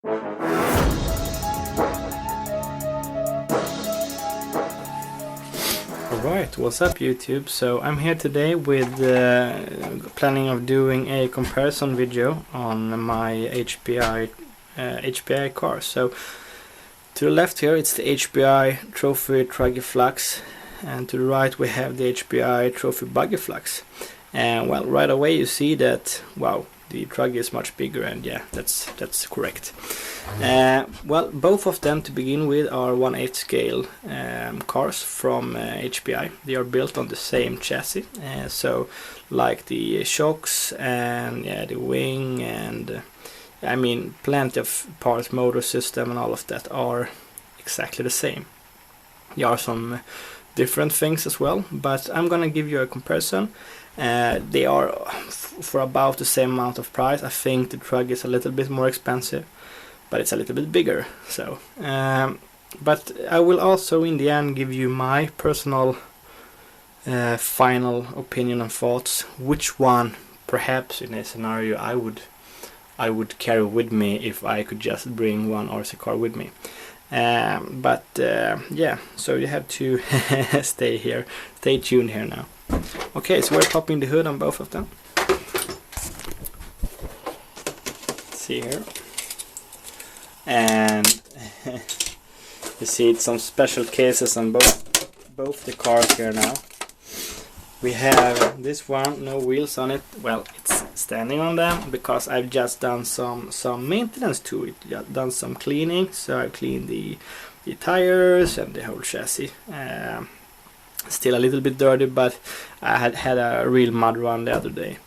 Alright, what's up YouTube? So I'm here today with planning of doing a comparison video on my HPI car. So to the left here it's the HPI Trophy Buggy Flux, and to the right we have the HPI Trophy Buggy Flux. And well, right away you see that, wow, the Truggy is much bigger, and yeah, that's correct. Well, both of them to begin with are 1/8 scale cars from HPI. They are built on the same chassis, so like the shocks and yeah, the wing and I mean plenty of parts, motor system and all of that are exactly the same. There are some different things as well, but I'm gonna give you a comparison. They are for about the same amount of price. I think the Truggy is a little bit more expensive, but it's a little bit bigger. So, but I will also in the end give you my personal final opinion and thoughts. Which one, perhaps in a scenario, I would carry with me if I could just bring one RC car with me. But yeah, so you have to stay tuned here now. Okay, so we're popping the hood on both of them. Let's see here, and you see it's some special cases on both the cars here now. We have this one, no wheels on it. Well, it's standing on them because I've just done some maintenance to it. Just done some cleaning, so I've cleaned the tires and the whole chassis. Still a little bit dirty, but I had a real mud run the other day.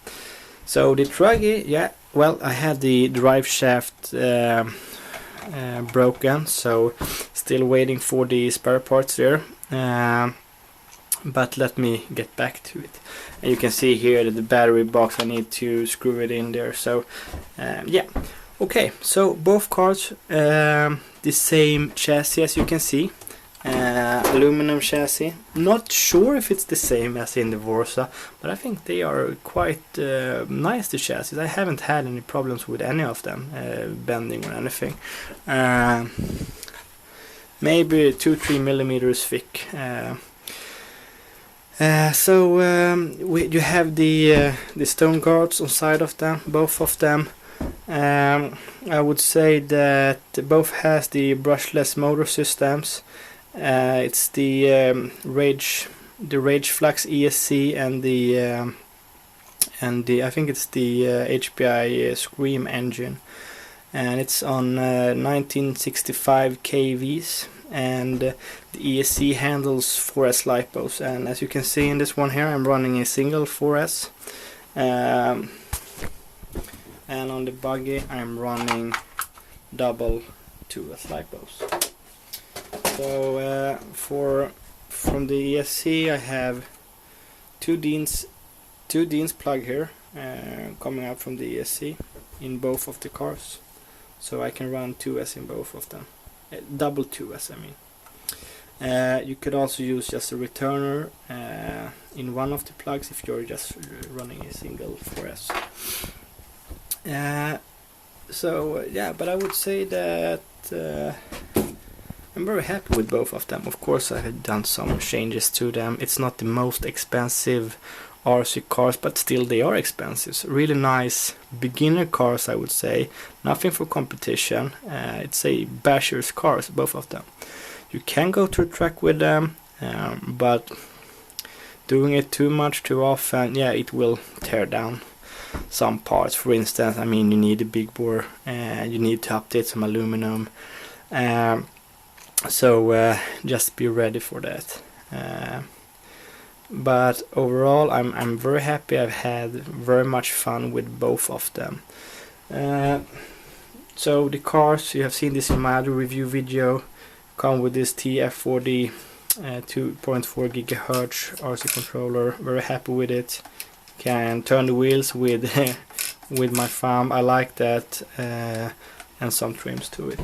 So the Truggy, yeah, well, I had the drive shaft broken, so still waiting for the spare parts there. But let me get back to it. And you can see here that the battery box, I need to screw it in there. So yeah, okay, so both cars the same chassis as you can see. Aluminum chassis. Not sure if it's the same as in the Vorsa, but I think they are quite nice, the chassis. I haven't had any problems with any of them bending or anything. Maybe 2-3 millimeters thick. So you have the stone guards on side of them, both of them. I would say that both has the brushless motor systems. It's the Rage Flux ESC and the I think it's the HPI Scream engine, and it's on 1965 kVs, and the ESC handles 4S lipos, and as you can see in this one here I'm running a single 4S, and on the Buggy I'm running double 2S lipos. So from the ESC I have two Deans plug here coming out from the ESC in both of the cars, so I can run 2S in both of them, double 2S I mean. You could also use just a returner in one of the plugs if you're just running a single 4S. So yeah, but I would say that I'm very happy with both of them. Of course I had done some changes to them. It's not the most expensive RC cars, but still they are expensive. So really nice beginner cars, I would say. Nothing for competition. It's a basher's cars, both of them. You can go to a track with them, but doing it too much too often, yeah, it will tear down some parts. For instance, I mean, you need a big bore, and you need to update some aluminum. So just be ready for that. But overall I'm very happy. I've had very much fun with both of them. So the cars, you have seen this in my other review video, come with this TF40 2.4 GHz RC controller. Very happy with it. Can turn the wheels with with my thumb. I like that, and some trims to it.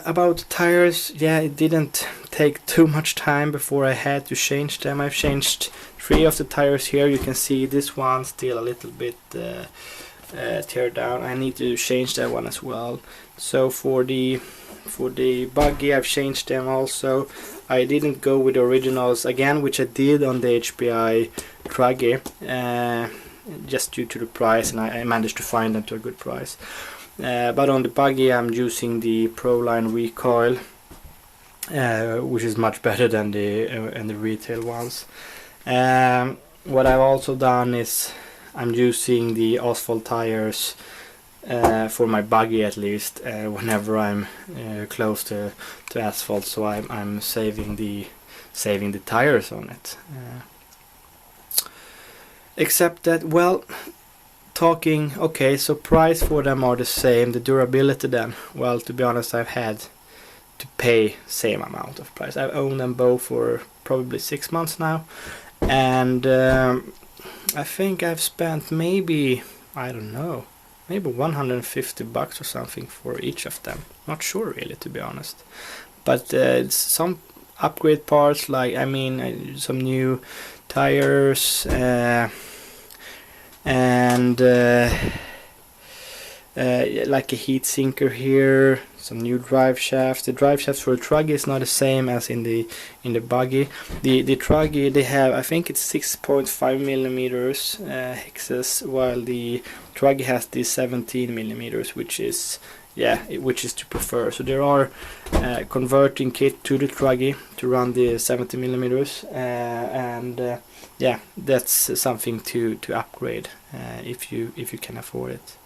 About the tires, yeah, it didn't take too much time before I had to change them. I've changed 3 of the tires here. You can see this one still a little bit tear down. I need to change that one as well. So for the Buggy, I've changed them also. I didn't go with the originals again, which I did on the HPI Truggy, just due to the price, and I managed to find them to a good price. But on the Buggy, I'm using the Proline recoil, which is much better than the retail ones. What I've also done is I'm using the asphalt tires for my Buggy, at least whenever I'm close to asphalt, so I'm saving the tires on it. Except that, well, okay, so price for them are the same. The durability then, well, to be honest, I've had to pay same amount of price. I've owned them both for probably 6 months now, and I think I've spent maybe, I don't know, maybe $150 or something for each of them. Not sure really, to be honest. But it's some upgrade parts, like some new tires, and like a heat sinker here, some new drive shafts. The drive shafts for the Truggy is not the same as in the Buggy. The Truggy, they have, I think it's 6.5 millimeters hexes, while the Truggy has the 17 millimeters, which is to prefer. So there are converting kit to the Truggy to run the 70 millimeters, and yeah, that's something to upgrade if you can afford it.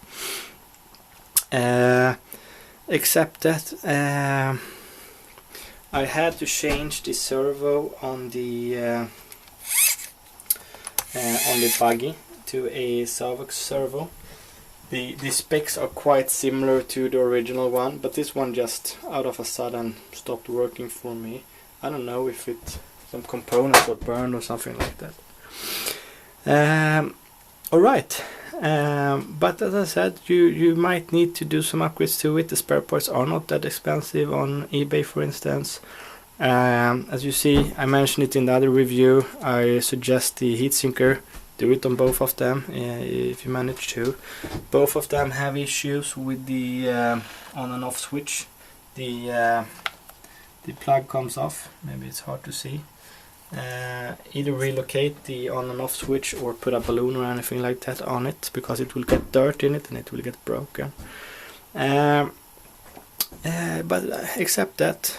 Except that I had to change the servo on the Buggy to a Savox servo. The specs are quite similar to the original one, but this one just out of a sudden stopped working for me. I don't know if some components got burned or something like that. Alright. But as I said, you might need to do some upgrades to it. The spare parts are not that expensive on eBay, for instance. As you see, I mentioned it in the other review. I suggest the heat sinker. Do it on both of them if you manage to. Both of them have issues with the on and off switch. The plug comes off. Maybe it's hard to see. Either relocate the on and off switch or put a balloon or anything like that on it, because it will get dirt in it and it will get broken. But except that,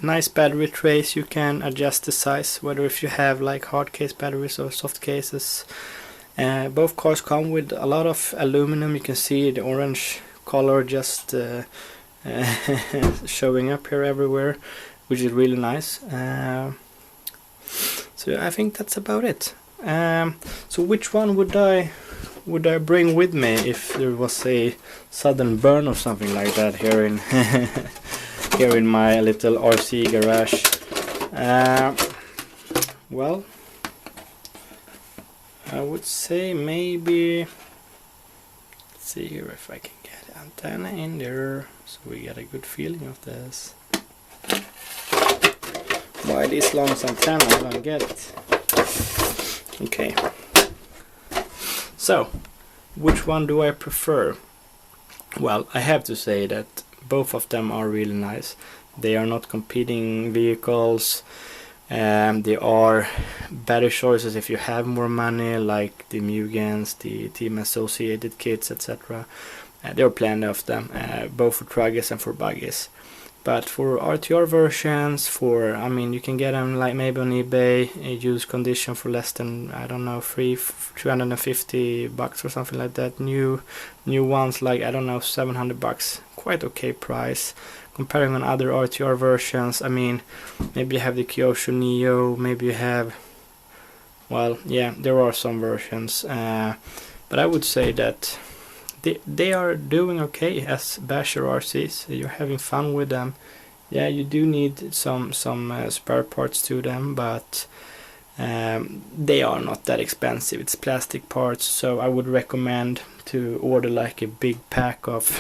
nice battery trays. You can adjust the size, whether if you have like hard case batteries or soft cases. Both cars come with a lot of aluminum. You can see the orange color just showing up here everywhere, which is really nice. So I think that's about it. So which one would I bring with me if there was a sudden burn or something like that here in here in my little RC garage? Well, I would say maybe, let's see here if I can get the antenna in there so we get a good feeling of this. Why this long antenna? I don't get it. Okay. So, which one do I prefer? Well, I have to say that both of them are really nice. They are not competing vehicles. They are better choices if you have more money, like the Mugens, the Team Associated kits, etc. There are plenty of them, both for Truggys and for Buggies. But for RTR versions, you can get them like maybe on eBay, a used condition for less than, I don't know, $350 or something like that. New ones like, I don't know, $700. Quite okay price. Comparing on other RTR versions, maybe you have the Kyosho Neo, maybe you have, well, yeah, there are some versions. But I would say that they are doing okay as basher RCs. You're having fun with them. Yeah, you do need some spare parts to them, but they are not that expensive. It's plastic parts, so I would recommend to order like a big pack of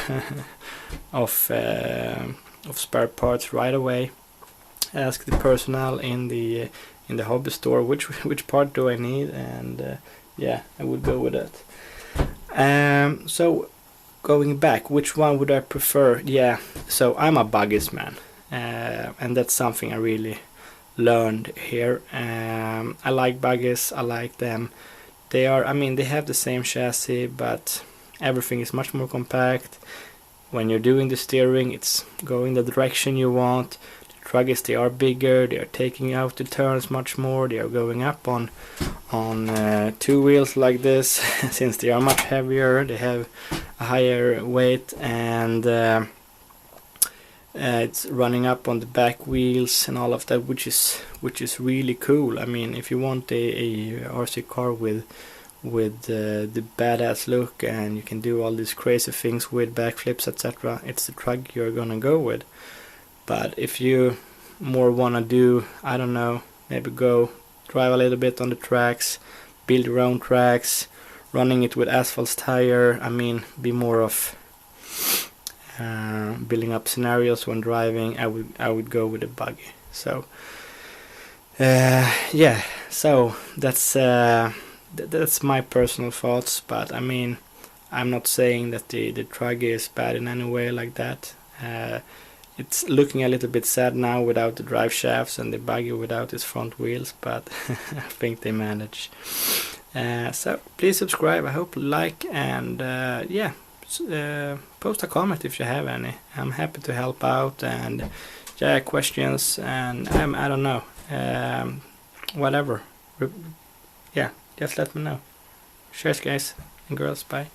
spare parts right away. Ask the personnel in the hobby store which part do I need, and yeah, I would go with that. So going back, which one would I prefer? Yeah, so I'm a buggies man, and that's something I really learned here. I like buggies, I like them. They are, I mean, they have the same chassis, but everything is much more compact. When you're doing the steering, it's going the direction you want. The truggies, they are bigger, they are taking out the turns much more, they are going up on two wheels like this, since they are much heavier, they have a higher weight, and it's running up on the back wheels and all of that, which is really cool. I mean, if you want a RC car with the badass look, and you can do all these crazy things with backflips, etc., it's the Truggy you're gonna go with. But if you more wanna do, I don't know, maybe go drive a little bit on the tracks, build your own tracks, running it with asphalt tire, I mean, be more of building up scenarios when driving, I would go with a buggy. So yeah, so that's my personal thoughts. But I mean, I'm not saying that the Truggy is bad in any way like that. It's looking a little bit sad now without the drive shafts and the buggy without its front wheels, but I think they manage. So please subscribe, I hope you like, and yeah, post a comment if you have any. I'm happy to help out, and yeah, questions, and I don't know, whatever. Yeah, just let me know. Cheers guys and girls, bye.